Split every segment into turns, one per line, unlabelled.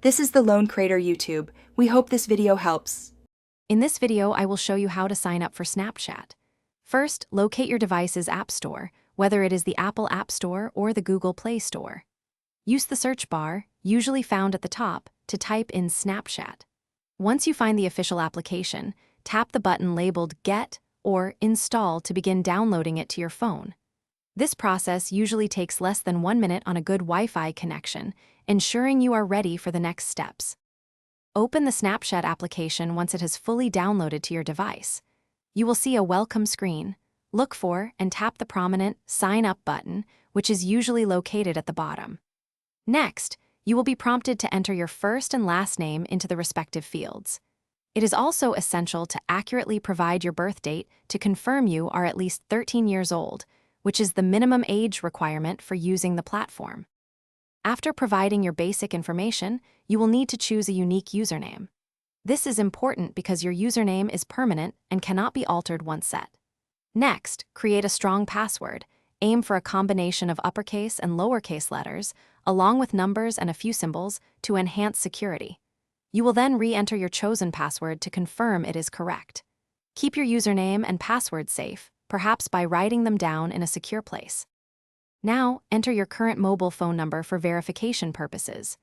This is the Lone Crater YouTube. We hope this video helps.
In this video, I will show you how to sign up for Snapchat. First, locate your device's App Store, whether it is the Apple App Store or the Google Play Store. Use the search bar, usually found at the top, to type in Snapchat. Once you find the official application, tap the button labeled Get or Install to begin downloading it to your phone. This process usually takes less than 1 minute on a good Wi-Fi connection, ensuring you are ready for the next steps. Open the Snapchat application once it has fully downloaded to your device. You will see a welcome screen. Look for and tap the prominent Sign Up button, which is usually located at the bottom. Next, you will be prompted to enter your first and last name into the respective fields. It is also essential to accurately provide your birth date to confirm you are at least 13 years old, which is the minimum age requirement for using the platform. After providing your basic information, you will need to choose a unique username. This is important because your username is permanent and cannot be altered once set. Next, create a strong password. Aim for a combination of uppercase and lowercase letters, along with numbers and a few symbols, to enhance security. You will then re-enter your chosen password to confirm it is correct. Keep your username and password safe, perhaps by writing them down in a secure place. Now, enter your current mobile phone number for verification purposes.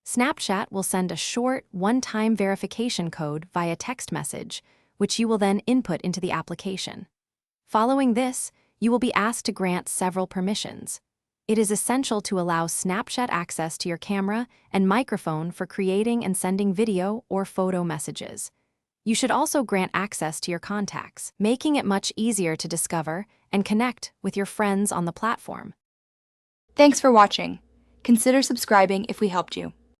Snapchat will send a short, one-time verification code via text message, which you will then input into the application. Following this, you will be asked to grant several permissions. It is essential to allow Snapchat access to your camera and microphone for creating and sending video or photo messages. You should also grant access to your contacts, making it much easier to discover and connect with your friends on the platform.
Thanks for watching. Consider subscribing if we helped you.